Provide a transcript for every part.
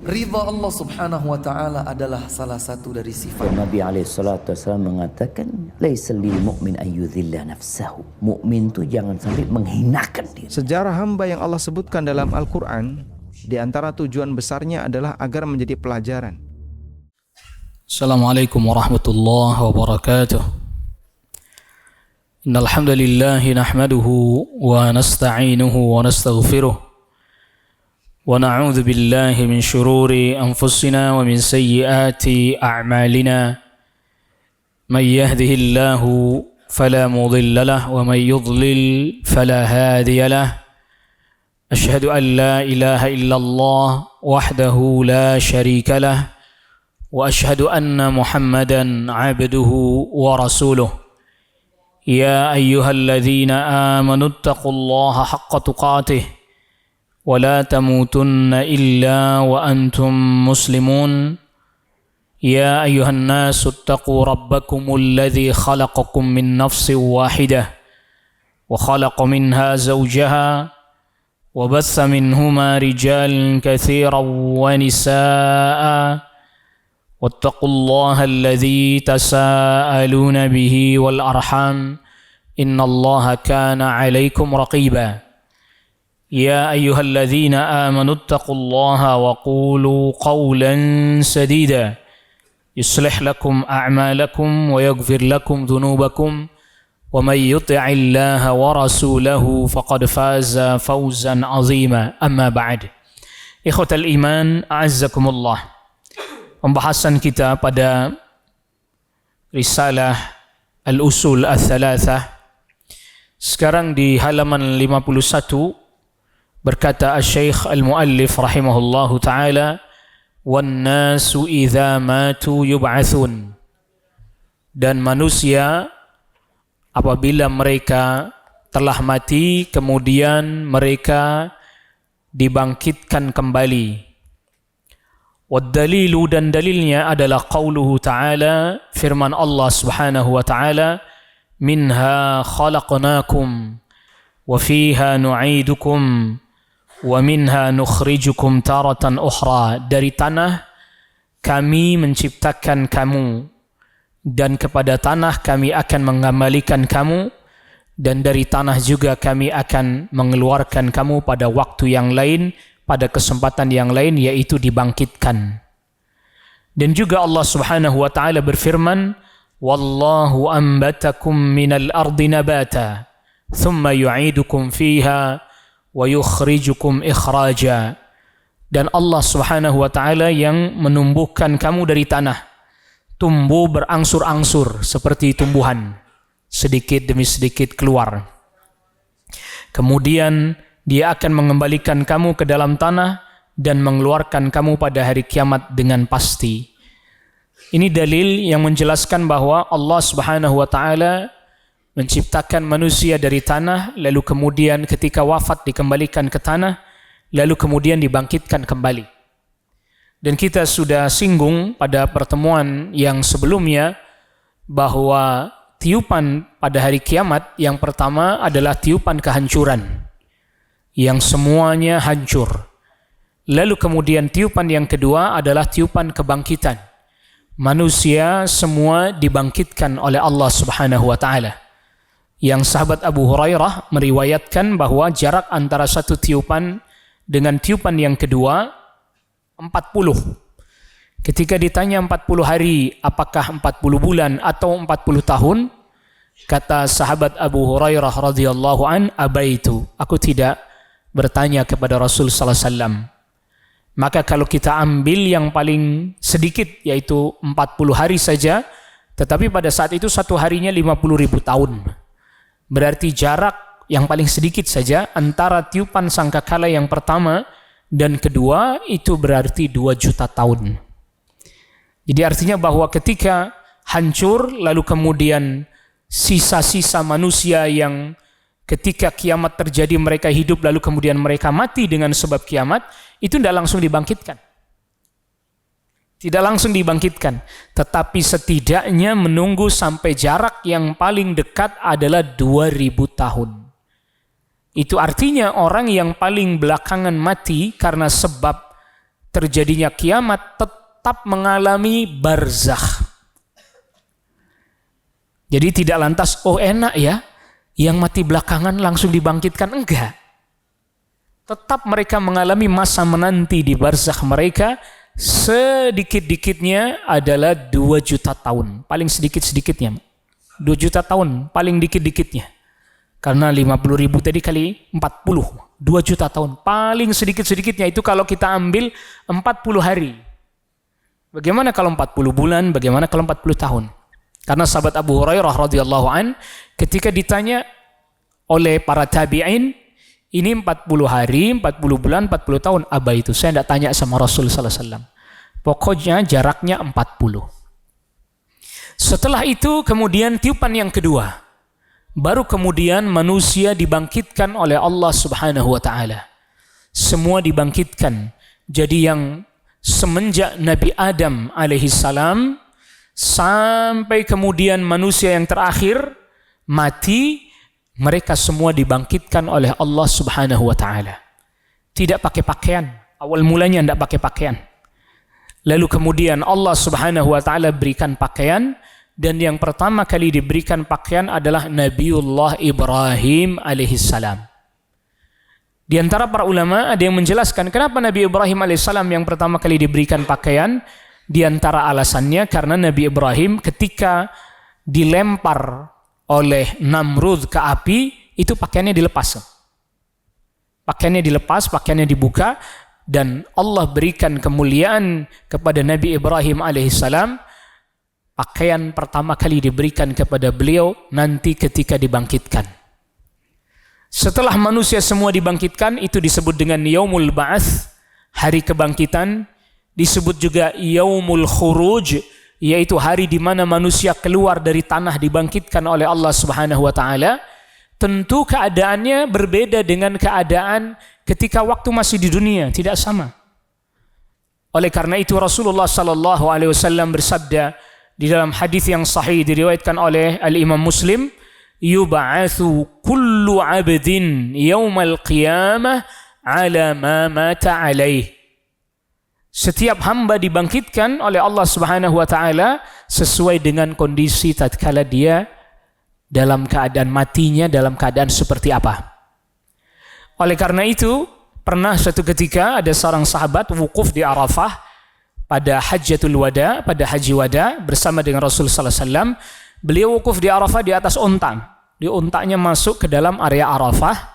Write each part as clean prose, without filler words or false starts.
Ridha Allah subhanahu wa ta'ala adalah salah satu dari sifat. Nabi SAW mengatakan, laisa lil mu'min ayyudhilla nafsahu. Mukmin itu jangan sampai menghinakan diri. Sejarah hamba yang Allah sebutkan dalam Al-Quran, di antara tujuan besarnya adalah agar menjadi pelajaran. Assalamualaikum warahmatullahi wabarakatuh. Innal hamdalillah nahmaduhu wa nasta'inuhu wa nastaghfiruh wa na'udzu billahi min shururi anfusina wa min sayyiati a'malina. May yahdihillahu fala mudilla lahu wa may yudlil fala hadiya lahu. Ashhadu an la ilaha illallah wahdahu la sharika lahu wa ashhadu anna Muhammadan 'abduhu wa rasuluh. Ya ayyuhalladzina amanu taqullaha haqqa tuqatih wa la tamutunna illa wa antum muslimun. Ya ayyuhan nasu taqu rabbakumul ladzi khalaqakum min nafsin wahidah wa khalaqa minha zawjaha wa batha minhuma rijalan katsiran wa nisaa'a واتقوا الله الذي تساءلون به والأرحام إن الله كان عليكم رقيبا يا أيها الذين آمنوا اتقوا الله وقولوا قولا سديدا يصلح لكم أعمالكم ويغفر لكم ذنوبكم ومن يطع الله ورسوله فقد فاز فوزا عظيما أما بعد إخوة الإيمان أعزكم الله. Pembahasan kita pada risalah Al-Usul Ats-Tsalatsah sekarang di halaman 51 berkata Asy-Syaikh Al-Muallif rahimahullahu taala, wan nasu idza matu yub'atsun, dan manusia apabila mereka telah mati kemudian mereka dibangkitkan kembali. Waddalilu, dan dalilnya adalah qauluhu ta'ala, firman Allah subhanahu wa ta'ala, minha khalaqnakum wa fiha nu'idukum wa minha nukhrijukum taratan ukhra. Dari tanah kami menciptakan kamu dan kepada tanah kami akan mengembalikan kamu, dan dari tanah juga kami akan mengeluarkan kamu pada waktu yang lain, pada kesempatan yang lain, yaitu dibangkitkan. Dan juga Allah subhanahu wa ta'ala berfirman, wallahu ambatakum minal ardi nabata thumma yu'idukum fiha wa yukhrijukum ikhraja. Dan Allah subhanahu wa ta'ala yang menumbuhkan kamu dari tanah, tumbuh berangsur-angsur seperti tumbuhan, sedikit demi sedikit keluar. Kemudian Dia akan mengembalikan kamu ke dalam tanah dan mengeluarkan kamu pada hari kiamat dengan pasti. Ini dalil yang menjelaskan bahwa Allah Subhanahu wa taala menciptakan manusia dari tanah, lalu kemudian ketika wafat dikembalikan ke tanah, lalu kemudian dibangkitkan kembali. Dan kita sudah singgung pada pertemuan yang sebelumnya bahwa tiupan pada hari kiamat yang pertama adalah tiupan kehancuran, yang semuanya hancur. Lalu kemudian tiupan yang kedua adalah tiupan kebangkitan. Manusia semua dibangkitkan oleh Allah Subhanahu wa taala. Yang sahabat Abu Hurairah meriwayatkan bahwa jarak antara satu tiupan dengan tiupan yang kedua 40. Ketika ditanya 40 hari apakah 40 bulan atau 40 tahun, kata sahabat Abu Hurairah radhiyallahu an, abaitu, aku tidak bertanya kepada Rasul sallallahu alaihi wasallam. Maka kalau kita ambil yang paling sedikit yaitu 40 hari saja, tetapi pada saat itu satu harinya 50.000 tahun. Berarti jarak yang paling sedikit saja antara tiupan sangkakala yang pertama dan kedua itu berarti 2 juta tahun. Jadi artinya bahwa ketika hancur lalu kemudian sisa-sisa manusia yang ketika kiamat terjadi mereka hidup lalu kemudian mereka mati dengan sebab kiamat, itu tidak langsung dibangkitkan. Tidak langsung dibangkitkan, tetapi setidaknya menunggu sampai jarak yang paling dekat adalah 2000 tahun. Itu artinya orang yang paling belakangan mati karena sebab terjadinya kiamat tetap mengalami barzakh. Jadi tidak lantas, oh enak ya, yang mati belakangan langsung dibangkitkan. Enggak. Tetap mereka mengalami masa menanti di barzakh mereka, sedikit-dikitnya adalah 2 juta tahun. Paling sedikit-sedikitnya. 2 juta tahun, paling dikit-dikitnya. Karena 50.000 tadi kali 40. 2 juta tahun. Paling sedikit-sedikitnya itu kalau kita ambil 40 hari. Bagaimana kalau 40 bulan, bagaimana kalau 40 tahun? Karena sahabat Abu Hurairah radhiyallahu an ketika ditanya oleh para tabi'in, ini 40 hari, 40 bulan, 40 tahun, apa itu? Saya tidak tanya sama Rasul sallallahu alaihi wasallam. Pokoknya jaraknya 40. Setelah itu kemudian tiupan yang kedua. Baru kemudian manusia dibangkitkan oleh Allah Subhanahu wa taala. Semua dibangkitkan. Jadi yang semenjak Nabi Adam alaihi salam sampai kemudian manusia yang terakhir mati, mereka semua dibangkitkan oleh Allah Subhanahu wa taala. Tidak pakai pakaian. Awal mulanya tidak pakai pakaian. Lalu kemudian Allah Subhanahu wa taala berikan pakaian, dan yang pertama kali diberikan pakaian adalah Nabiullah Ibrahim alaihi salam. Di antara para ulama ada yang menjelaskan kenapa Nabi Ibrahim alaihi salam yang pertama kali diberikan pakaian. Di antara alasannya karena Nabi Ibrahim ketika dilempar oleh Namrud ke api, itu pakaiannya dilepas. Pakaiannya dilepas, pakaiannya dibuka, dan Allah berikan kemuliaan kepada Nabi Ibrahim alaihissalam. Pakaian pertama kali diberikan kepada beliau nanti ketika dibangkitkan. Setelah manusia semua dibangkitkan, itu disebut dengan Yaumul Ba'ats, hari kebangkitan. Disebut juga Yaumul Khuruj, yaitu hari di mana manusia keluar dari tanah dibangkitkan oleh Allah Subhanahu wa taala. Tentu keadaannya berbeda dengan keadaan ketika waktu masih di dunia, tidak sama. Oleh karena itu Rasulullah sallallahu alaihi wasallam bersabda di dalam hadis yang sahih diriwayatkan oleh Al-Imam Muslim, yub'atsu kullu 'abdin yaumal qiyamah 'ala ma mata 'alaihi. Setiap hamba dibangkitkan oleh Allah Subhanahu wa taala sesuai dengan kondisi tatkala dia dalam keadaan matinya, dalam keadaan seperti apa. Oleh karena itu, pernah suatu ketika ada seorang sahabat wukuf di Arafah pada Hajjatul Wada, pada Haji Wada bersama dengan Rasul sallallahu alaihi wasallam. Beliau wukuf di Arafah di atas onta. Di ontanya masuk ke dalam area Arafah.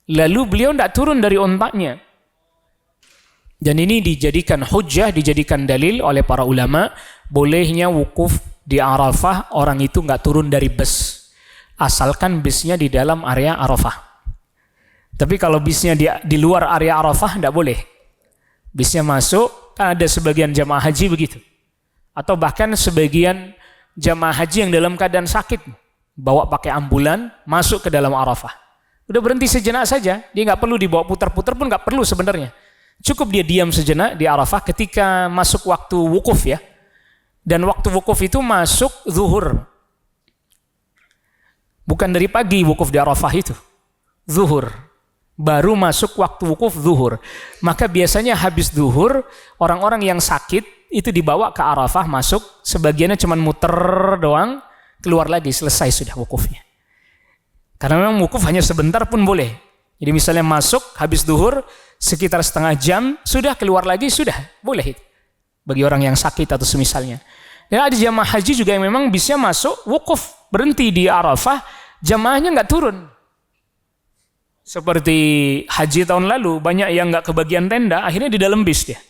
Lalu beliau tidak turun dari ontanya. Dan ini dijadikan hujjah, dijadikan dalil oleh para ulama, bolehnya wukuf di Arafah orang itu nggak turun dari bus, asalkan bisnya di dalam area Arafah. Tapi kalau bisnya di luar area Arafah tidak boleh. Bisnya masuk, kan ada sebagian jamaah haji begitu. Atau bahkan sebagian jamaah haji yang dalam keadaan sakit, bawa pakai ambulan, masuk ke dalam Arafah. Udah berhenti sejenak saja, dia nggak perlu dibawa putar-putar pun nggak perlu sebenarnya. Cukup dia diam sejenak di Arafah ketika masuk waktu wukuf ya. Dan waktu wukuf itu masuk zuhur. Bukan dari pagi wukuf di Arafah itu. Zuhur. Baru masuk waktu wukuf zuhur. Maka biasanya habis zuhur, orang-orang yang sakit itu dibawa ke Arafah masuk. Sebagiannya cuma muter doang, keluar lagi, selesai sudah wukufnya. Karena memang wukuf hanya sebentar pun boleh. Jadi misalnya masuk habis zuhur, sekitar setengah jam, sudah keluar lagi, sudah boleh itu bagi orang yang sakit atau semisalnya. Dan ada jamaah haji juga yang memang bisa masuk wukuf, berhenti di Arafah, jamaahnya nggak turun. Seperti haji tahun lalu, banyak yang nggak kebagian tenda, akhirnya di dalam bis dia.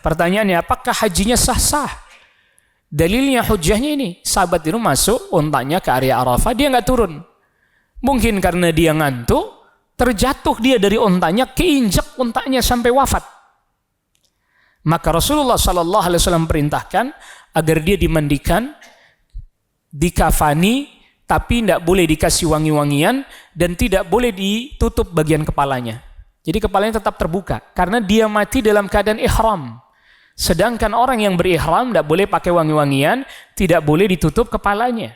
Pertanyaannya, apakah hajinya sah-sah? Dalilnya, hujahnya ini, sahabat itu masuk ontanya ke area Arafah, dia nggak turun. Mungkin karena dia ngantuk, terjatuh dia dari ontanya, keinjak ontanya sampai wafat. Maka Rasulullah sallallahu alaihi wasallam perintahkan agar dia dimandikan, dikafani, tapi tidak boleh dikasih wangi-wangian dan tidak boleh ditutup bagian kepalanya. Jadi kepalanya tetap terbuka karena dia mati dalam keadaan ihram. Sedangkan orang yang berihram tidak boleh pakai wangi-wangian, tidak boleh ditutup kepalanya.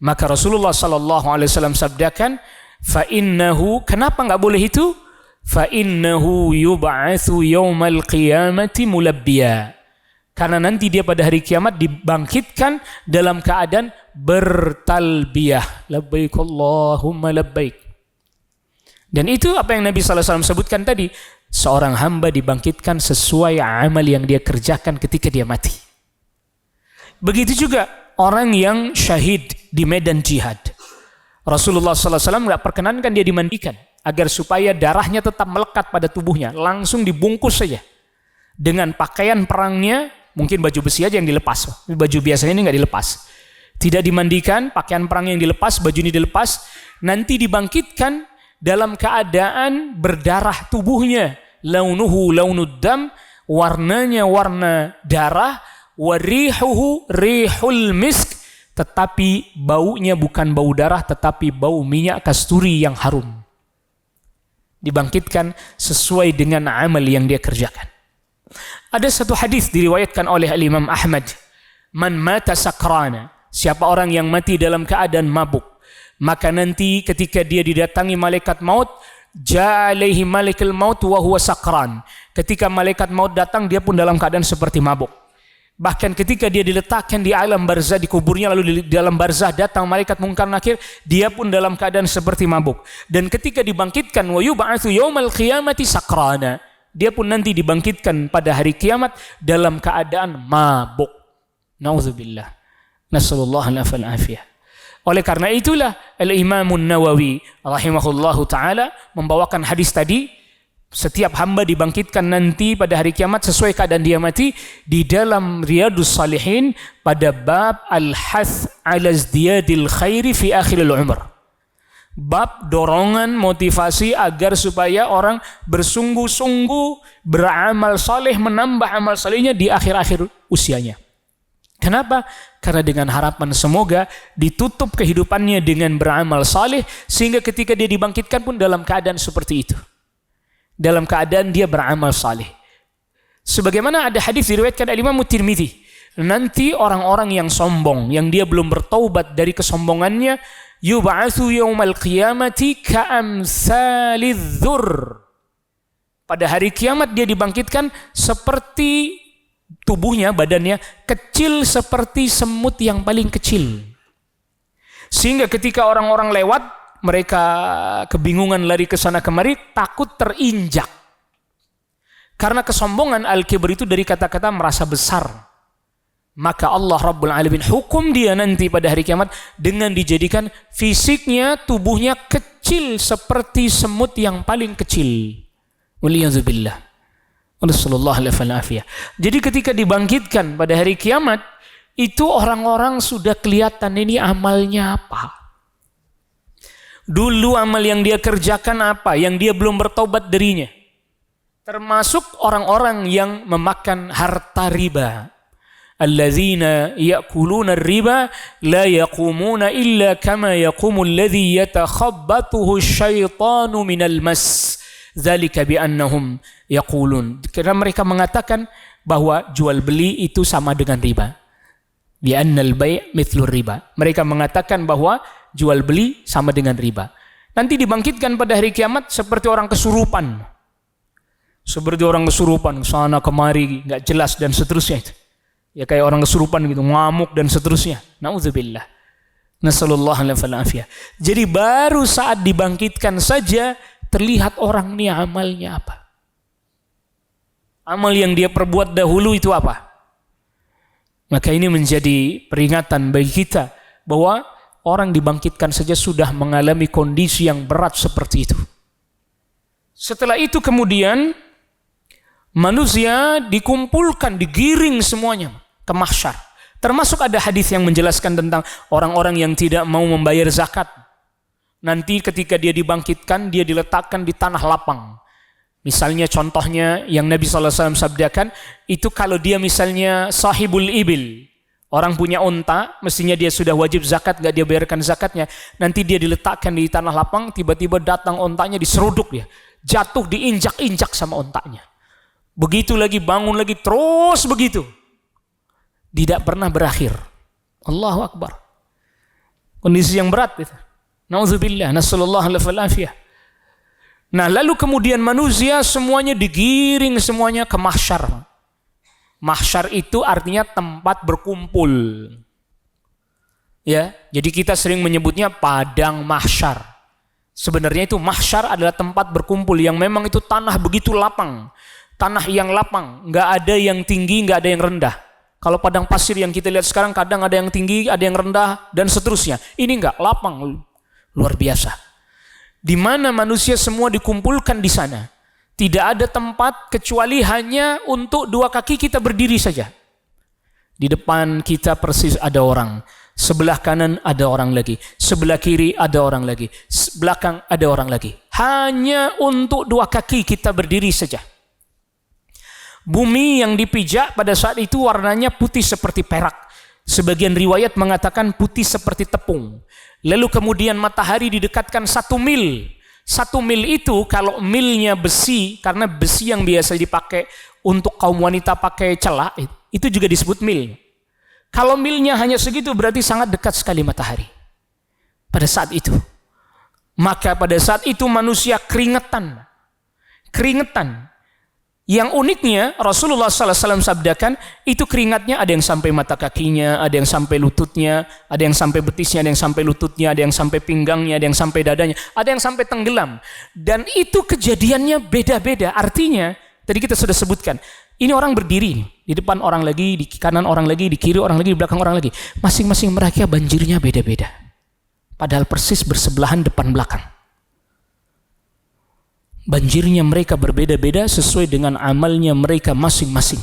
Maka Rasulullah sallallahu alaihi wasallam sabdakan, fa innahu, kenapa enggak boleh itu? fa innahu yub'atsu yaumal qiyamati mulabbiya. Karena nanti dia pada hari kiamat dibangkitkan dalam keadaan bertalbiyah, labbaik Allahumma labbaik. Dan itu apa yang Nabi SAW sebutkan tadi, seorang hamba dibangkitkan sesuai amal yang dia kerjakan ketika dia mati. Begitu juga orang yang syahid di medan jihad. Rasulullah SAW nggak perkenankan dia dimandikan agar supaya darahnya tetap melekat pada tubuhnya, langsung dibungkus saja dengan pakaian perangnya. Mungkin baju besi aja yang dilepas, baju biasanya ini nggak dilepas. Tidak dimandikan, pakaian perang yang dilepas, baju ini dilepas, nanti dibangkitkan dalam keadaan berdarah tubuhnya. Launuhu launud dam, warnanya warna darah, warihuhu rihul misk, tetapi baunya bukan bau darah, tetapi bau minyak kasturi yang harum. Dibangkitkan sesuai dengan amal yang dia kerjakan. Ada satu hadis diriwayatkan oleh Imam Ahmad, man mata sakrana, siapa orang yang mati dalam keadaan mabuk, maka nanti ketika dia didatangi malaikat maut, ja'a alaihi malikul maut wa huwa sakran. Ketika malaikat maut datang, dia pun dalam keadaan seperti mabuk. Bahkan ketika dia diletakkan di alam barzah, di kuburnya, lalu di dalam barzah datang malaikat Munkar Nakir, dia pun dalam keadaan seperti mabuk. Dan ketika dibangkitkan, wa yub'atsu yaumal qiyamati sakrana, dia pun nanti dibangkitkan pada hari kiamat dalam keadaan mabuk. Nauzubillah. Nasallallahu alaihi wasallam. Oleh karena itulah Al-Imam Nawawi rahimahullahu taala membawakan hadis tadi, setiap hamba dibangkitkan nanti pada hari kiamat sesuai keadaan dia mati, di dalam Riyadhus Shalihin pada bab al-hath 'ala izdiyadil khairi fi akhiril umr. Bab dorongan motivasi agar supaya orang bersungguh-sungguh beramal saleh, menambah amal salehnya di akhir-akhir usianya. Kenapa? Karena dengan harapan semoga ditutup kehidupannya dengan beramal saleh, sehingga ketika dia dibangkitkan pun dalam keadaan seperti itu, dalam keadaan dia beramal saleh. Sebagaimana ada hadis diriwayatkan oleh Imam Tirmidzi, nanti orang-orang yang sombong, yang dia belum bertaubat dari kesombongannya, yub'atsu yaumal qiyamati ka'amsalidz dzur. Pada hari kiamat dia dibangkitkan seperti tubuhnya, badannya kecil seperti semut yang paling kecil. Sehingga ketika orang-orang lewat, mereka kebingungan lari ke sana kemari, takut terinjak. Karena kesombongan al-kibr itu dari kata-kata merasa besar. Maka Allah Rabbul Alamin hukum dia nanti pada hari kiamat dengan dijadikan fisiknya, tubuhnya kecil seperti semut yang paling kecil. Waliyadzubillah. Sallallahu alaihi wasallam. Jadi ketika dibangkitkan pada hari kiamat, itu orang-orang sudah kelihatan ini amalnya apa. Dulu amal yang dia kerjakan apa, yang dia belum bertobat darinya. Termasuk orang-orang yang memakan harta riba. Alladzina ya'kuluna ar-riba la yaqumuna illa kama yaqumu alladhi yatakhabbathu asyaitanu minal mas. Dzalika bi annahum yaqulun. Karena mereka mengatakan bahwa jual beli itu sama dengan riba. Bi annal bai' mithlur riba. Mereka mengatakan bahwa jual beli sama dengan riba. Nanti dibangkitkan pada hari kiamat seperti orang kesurupan. Seperti orang kesurupan, sana kemari, enggak jelas dan seterusnya itu. Ya kayak orang kesurupan gitu, ngamuk dan seterusnya. Nauzubillah. Nasallallahu alaihi wasallam. Jadi baru saat dibangkitkan saja terlihat orang ini amalnya apa. Amal yang dia perbuat dahulu itu apa? Maka ini menjadi peringatan bagi kita bahwa orang dibangkitkan saja sudah mengalami kondisi yang berat seperti itu. Setelah itu kemudian manusia dikumpulkan, digiring semuanya ke mahsyar. Termasuk ada hadis yang menjelaskan tentang orang-orang yang tidak mau membayar zakat. Nanti ketika dia dibangkitkan, dia diletakkan di tanah lapang. Misalnya contohnya yang Nabi SAW sabdakan, itu kalau dia misalnya sahibul ibil, orang punya unta, mestinya dia sudah wajib zakat, gak dia bayarkan zakatnya. Nanti dia diletakkan di tanah lapang, tiba-tiba datang untanya diseruduk dia. Jatuh, diinjak-injak sama untanya. Begitu lagi, bangun lagi, terus begitu. Tidak pernah berakhir. Allahu Akbar. Kondisi yang berat itu. Nauzubillah, nasallallahu alaihi wasallam. Nah, lalu kemudian manusia semuanya digiring semuanya ke mahsyar. Mahsyar itu artinya tempat berkumpul. Ya, jadi kita sering menyebutnya padang mahsyar. Sebenarnya itu mahsyar adalah tempat berkumpul yang memang itu tanah begitu lapang. Tanah yang lapang, nggak ada yang tinggi, nggak ada yang rendah. Kalau padang pasir yang kita lihat sekarang kadang ada yang tinggi, ada yang rendah, dan seterusnya. Ini nggak, lapang, luar biasa. Di mana manusia semua dikumpulkan di sana. Tidak ada tempat kecuali hanya untuk dua kaki kita berdiri saja. Di depan kita persis ada orang. Sebelah kanan ada orang lagi. Sebelah kiri ada orang lagi. Belakang ada orang lagi. Hanya untuk dua kaki kita berdiri saja. Bumi yang dipijak pada saat itu warnanya putih seperti perak. Sebagian riwayat mengatakan putih seperti tepung. Lalu kemudian matahari didekatkan 1 mil. 1 mil itu kalau milnya besi, karena besi yang biasa dipakai untuk kaum wanita pakai celak, itu juga disebut mil. Kalau milnya hanya segitu berarti sangat dekat sekali matahari. Pada saat itu. Maka pada saat itu manusia keringetan. Keringetan. Yang uniknya Rasulullah SAW sabdakan itu keringatnya ada yang sampai mata kakinya, ada yang sampai lututnya, ada yang sampai betisnya, ada yang sampai lututnya, ada yang sampai pinggangnya, ada yang sampai dadanya, ada yang sampai tenggelam. Dan itu kejadiannya beda-beda. Artinya tadi kita sudah sebutkan, ini orang berdiri di depan orang lagi, di kanan orang lagi, di kiri orang lagi, di belakang orang lagi. Masing-masing mereka banjirnya beda-beda. Padahal persis bersebelahan depan belakang. Banjirnya mereka berbeda-beda sesuai dengan amalnya mereka masing-masing.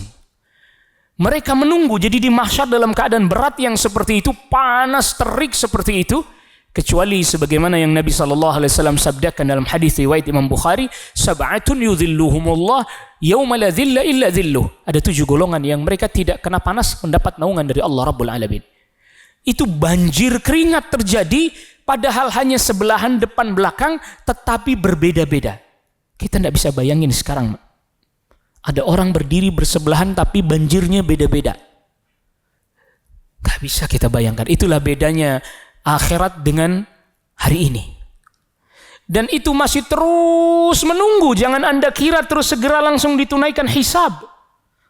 Mereka menunggu, jadi di mahsyar dalam keadaan berat yang seperti itu, panas terik seperti itu, kecuali sebagaimana yang Nabi SAW sabdakan dalam hadis riwayat Imam Bukhari, sab'atun yudhilluhumullah yawma la dhilla illa dhilluh. Ada 7 golongan yang mereka tidak kena panas mendapat naungan dari Allah Rabbul Alamin. Itu banjir keringat terjadi, padahal hanya sebelahan depan belakang, tetapi berbeda-beda. Kita tidak bisa bayangin sekarang. Ada orang berdiri bersebelahan tapi banjirnya beda-beda. Gak bisa kita bayangkan. Itulah bedanya akhirat dengan hari ini. Dan itu masih terus menunggu. Jangan Anda kira terus segera langsung ditunaikan hisab.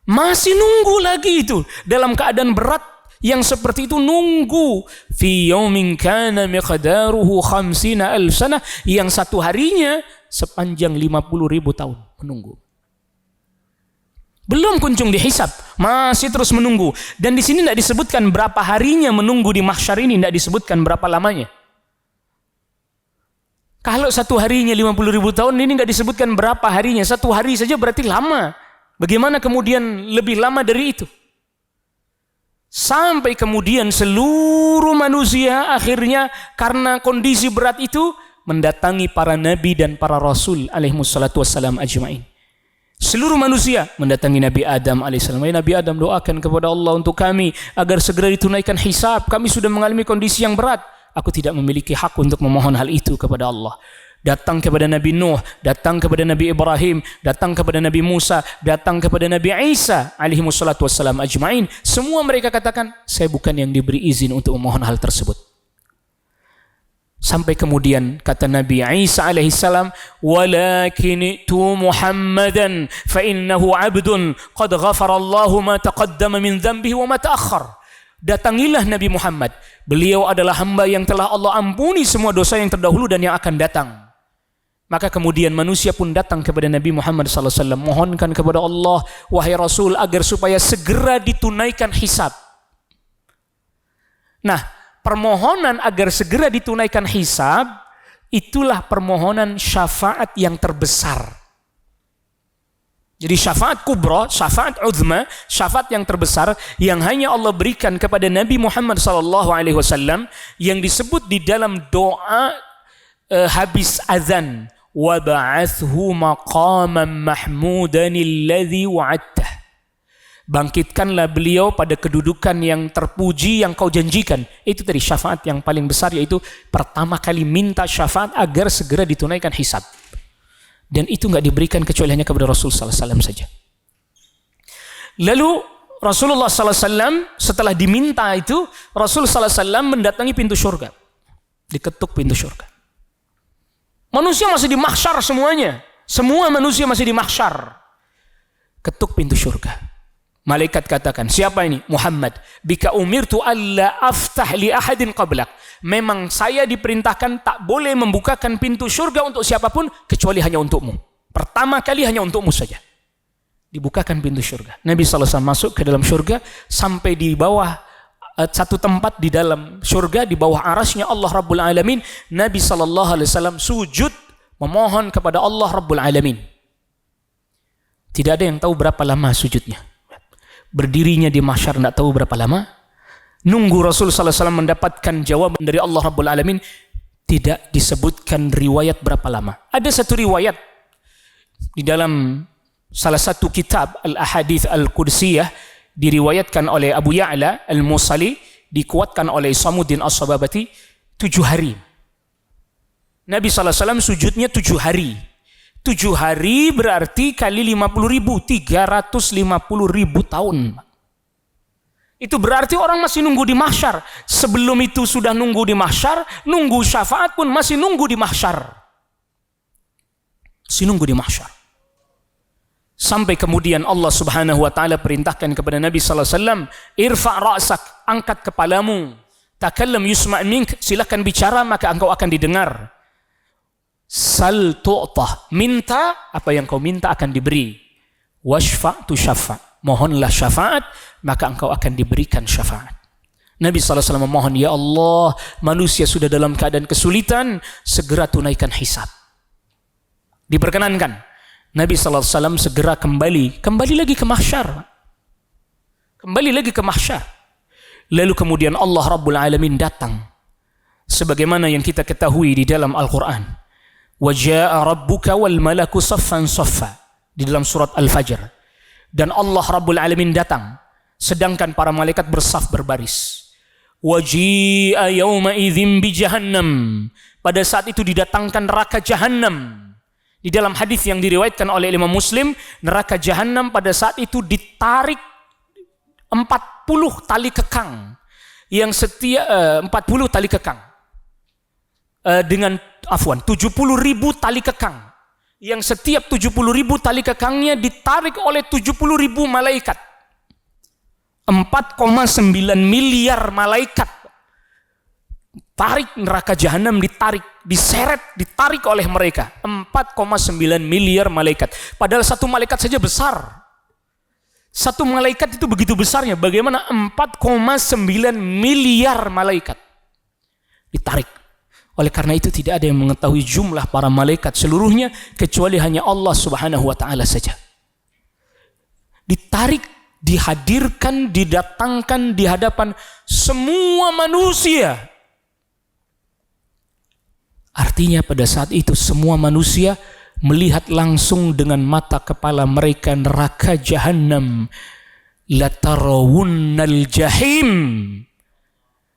Masih nunggu lagi itu. Dalam keadaan berat yang seperti itu nunggu. Fi yaumin kana miqdaruhu 50,000 sanah, yang satu harinya sepanjang 50.000 tahun menunggu. Belum kunjung dihisab, masih terus menunggu. Dan di sini tidak disebutkan berapa harinya menunggu di mahsyar ini, tidak disebutkan berapa lamanya. Kalau satu harinya 50.000 tahun, ini tidak disebutkan berapa harinya. Satu hari saja berarti lama. Bagaimana kemudian lebih lama dari itu? Sampai kemudian seluruh manusia akhirnya karena kondisi berat itu mendatangi para nabi dan para rasul alaihimussalatu wassalam ajma'in. Seluruh manusia mendatangi Nabi Adam alaihissalam. Nabi Adam, doakan kepada Allah untuk kami agar segera ditunaikan hisab. Kami sudah mengalami kondisi yang berat. Aku tidak memiliki hak untuk memohon hal itu kepada Allah. Datang kepada Nabi Nuh, datang kepada Nabi Ibrahim, datang kepada Nabi Musa, datang kepada Nabi Isa alaihimussalatu wassalam ajma'in. Semua mereka katakan, saya bukan yang diberi izin untuk memohon hal tersebut. Sampai kemudian kata Nabi Isa alaihissalam, walakin itu Muhammadan fa innahu abdun qad ghafarallahu ma taqaddama min dhanbihi wa ma ta'akhkhar. Datangilah Nabi Muhammad, beliau adalah hamba yang telah Allah ampuni semua dosa yang terdahulu dan yang akan datang. Maka kemudian manusia pun datang kepada Nabi Muhammad SAW, mohonkan kepada Allah, wahai Rasul, agar supaya segera ditunaikan hisab. Nah, permohonan agar segera ditunaikan hisab, itulah permohonan syafaat yang terbesar. Jadi syafaat kubra, syafaat uzma, syafaat yang terbesar yang hanya Allah berikan kepada Nabi Muhammad SAW yang disebut di dalam doa habis azan, wa ba'athhu maqaman mahmudan alladhi wa'adtah. Bangkitkanlah beliau pada kedudukan yang terpuji yang kau janjikan. Itu tadi syafaat yang paling besar, yaitu pertama kali minta syafaat agar segera ditunaikan hisab. Dan itu enggak diberikan kecuali hanya kepada Rasul sallallahu alaihi wasallam saja. Lalu Rasulullah sallallahu alaihi wasallam setelah diminta itu, Rasul sallallahu alaihi wasallam mendatangi pintu surga. Diketuk pintu surga. Manusia masih di mahsyar semuanya. Semua manusia masih di mahsyar. Ketuk pintu surga. Malaikat katakan, siapa ini? Muhammad. Bika umirtu alla aftah li ahadin qablak. Memang saya diperintahkan tak boleh membukakan pintu surga untuk siapapun kecuali hanya untukmu. Pertama kali hanya untukmu saja. Dibukakan pintu surga. Nabi SAW masuk ke dalam surga sampai di bawah satu tempat di dalam surga, di bawah arasnya Allah Rabbul Alamin. Nabi SAW sujud memohon kepada Allah Rabbul Alamin. Tidak ada yang tahu berapa lama sujudnya. Berdirinya di mahsyar tidak tahu berapa lama. Nunggu Rasul SAW mendapatkan jawaban dari Allah Rabbul Alamin. Tidak disebutkan riwayat berapa lama. Ada satu riwayat di dalam salah satu kitab Al-Ahadith Al-Qudsiyah, diriwayatkan oleh Abu Ya'la Al-Musali, dikuatkan oleh Samuddin As-Sababati, 7 hari. Nabi SAW sujudnya 7 hari. 7 hari berarti kali 50.000, 350.000 tahun. Itu berarti orang masih nunggu di mahsyar. Sebelum itu sudah nunggu di mahsyar, nunggu syafaat pun masih nunggu di mahsyar. Masih nunggu di mahsyar. Sampai kemudian Allah Subhanahu wa taala perintahkan kepada Nabi sallallahu alaihi wasallam, "Irfa' ra'sak, angkat kepalamu. Takallam yusma' mink, silakan bicara maka engkau akan didengar. Sal tu'tah, minta apa yang kau minta akan diberi. Washfa' tushaffa', mohonlah syafaat maka engkau akan diberikan syafaat." Nabi sallallahu alaihi wasallam memohon, "Ya Allah, manusia sudah dalam keadaan kesulitan, segera tunaikan hisab." Diperkenankan. Nabi SAW segera kembali lagi ke mahsyar. Kembali lagi ke mahsyar. Lalu kemudian Allah Rabbul Alamin datang. Sebagaimana yang kita ketahui di dalam Al-Quran. Waja'a rabbuka wal malaku saffan saffa. Di dalam surat Al-Fajr. Dan Allah Rabbul Alamin datang. Sedangkan para malaikat bersaf berbaris. Waji'a yawma idzin bi jahannam. Pada saat itu didatangkan neraka Jahannam. Di dalam hadis yang diriwayatkan oleh Imam Muslim, neraka Jahannam pada saat itu ditarik 40 tali kekang. Yang setiap 40 tali kekang. Dengan 70.000 tali kekang. Yang setiap 70.000 tali kekangnya ditarik oleh 70.000 malaikat. 4,9 miliar malaikat. Tarik neraka Jahannam, ditarik, diseret, ditarik oleh mereka. 4,9 miliar malaikat. Padahal satu malaikat saja besar. Satu malaikat itu begitu besarnya. Bagaimana 4,9 miliar malaikat ditarik. Oleh karena itu tidak ada yang mengetahui jumlah para malaikat seluruhnya kecuali hanya Allah Subhanahu wa taala saja. Ditarik, dihadirkan, didatangkan di hadapan semua manusia. Artinya pada saat itu semua manusia melihat langsung dengan mata kepala mereka neraka Jahannam. Latarawunnal jahim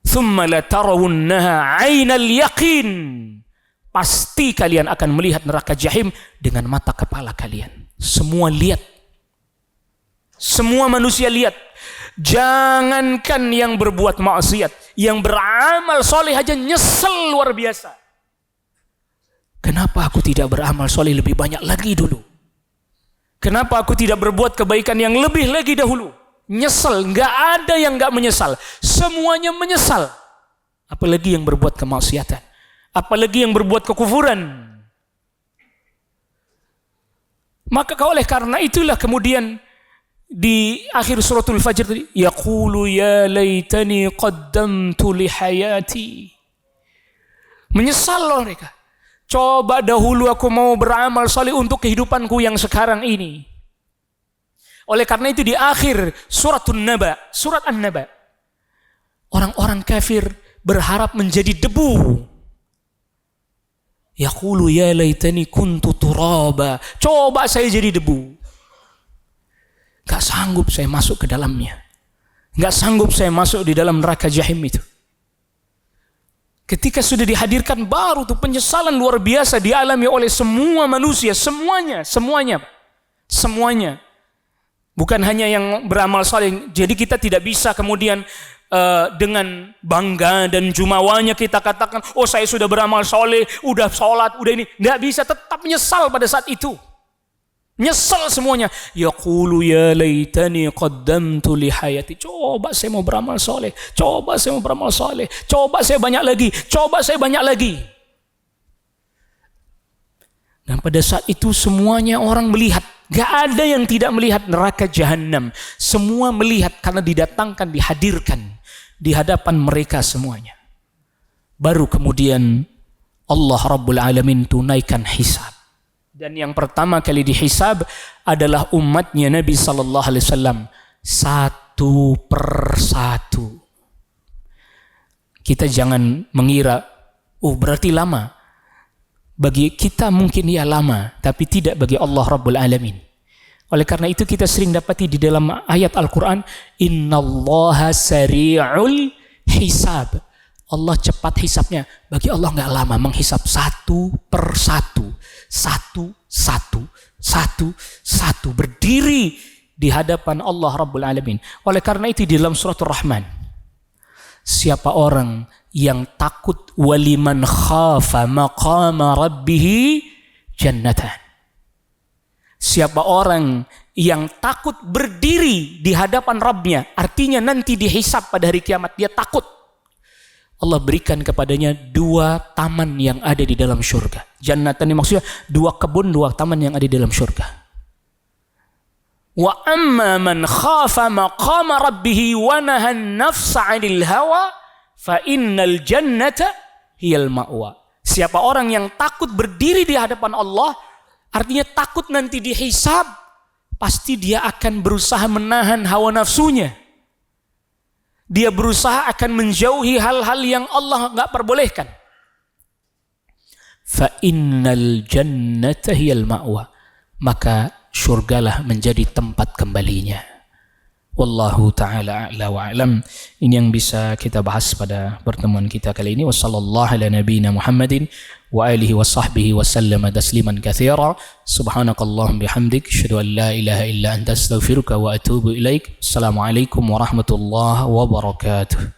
thumma latarawunnaha 'ainal yaqin. Pasti kalian akan melihat neraka Jahim dengan mata kepala kalian. Semua lihat. Semua manusia lihat. Jangankan yang berbuat maksiat, yang beramal soleh aja nyesel luar biasa. Kenapa aku tidak beramal soleh lebih banyak lagi dulu? Kenapa aku tidak berbuat kebaikan yang lebih lagi dahulu? Nyesel, nggak ada yang nggak menyesal. Semuanya menyesal. Apalagi yang berbuat kemaksiatan. Apalagi yang berbuat kekufuran. Maka oleh karena itulah kemudian di akhir suratul Fajr tadi, yaqulu ya laitani qaddamtu li hayati. Menyesal loh mereka. Coba dahulu aku mau beramal saleh untuk kehidupanku yang sekarang ini. Oleh karena itu di akhir surat An-Naba, orang-orang kafir berharap menjadi debu. Yaqulu ya laitani kuntu turaba. Coba saya jadi debu. Gak sanggup saya masuk ke dalamnya. Gak sanggup saya masuk di dalam neraka Jahim itu. Ketika sudah dihadirkan baru tuh penyesalan luar biasa dialami oleh semua manusia, semuanya. Bukan hanya yang beramal saleh. Jadi kita tidak bisa kemudian dengan bangga dan jumawanya kita katakan, oh saya sudah beramal soleh, udah sholat, udah ini. Nggak bisa, tetap menyesal pada saat itu. Nyesal semuanya. Yaqulu ya laitani qaddamtu li hayati. Coba saya mau beramal soleh, coba saya mau beramal soleh, coba saya banyak lagi, coba saya banyak lagi. Dan pada saat itu semuanya orang melihat. Gak ada yang tidak melihat neraka jahanam. Semua melihat karena didatangkan, dihadirkan di hadapan mereka semuanya. Baru kemudian Allah Rabbul Alamin tunaikan hisab. Dan yang pertama kali dihisab adalah umatnya Nabi Sallallahu Alaihi Wasallam, satu persatu. Kita jangan mengira, oh berarti lama. Bagi kita mungkin ya lama, tapi tidak bagi Allah Rabbul Alamin. Oleh karena itu kita sering dapati di dalam ayat Al-Quran, Innallaha sari'ul hisab. Allah cepat hisabnya. Bagi Allah nggak lama menghisab satu persatu, satu, berdiri di hadapan Allah Rabbul Alamin. Oleh karena itu di dalam surat Ar-Rahman, siapa orang yang takut, waliman khafa maqama rabbih jannatan. Siapa orang yang takut berdiri di hadapan Rabbnya, artinya nanti dihisab pada hari kiamat, dia takut. Allah berikan kepadanya 2 taman yang ada di dalam surga. Jannatan ini maksudnya 2 kebun, 2 taman yang ada di dalam surga. Wa amma man khafa maqama rabbih wa nahan nafsa 'anil hawa fa innal jannata hiyal ma'wa. Siapa orang yang takut berdiri di hadapan Allah, artinya takut nanti dihisab, pasti dia akan berusaha menahan hawa nafsunya. Dia berusaha akan menjauhi hal-hal yang Allah enggak perbolehkan. Fa innal jannata hiyal ma'wa. Maka surgalah menjadi tempat kembalinya. Wallahu ta'ala a'la wa a'lam. Ini yang bisa kita bahas pada pertemuan kita kali ini. Wassallallahu ala nabiyina Muhammadin wa alihi wa sahbihi wa sallama tasliman katsira. Subhanakallahumma bihamdik, asyhadu an la ilaha illa anta astaghfiruka wa atubu ilaik. Assalamualaikum warahmatullahi wabarakatuh.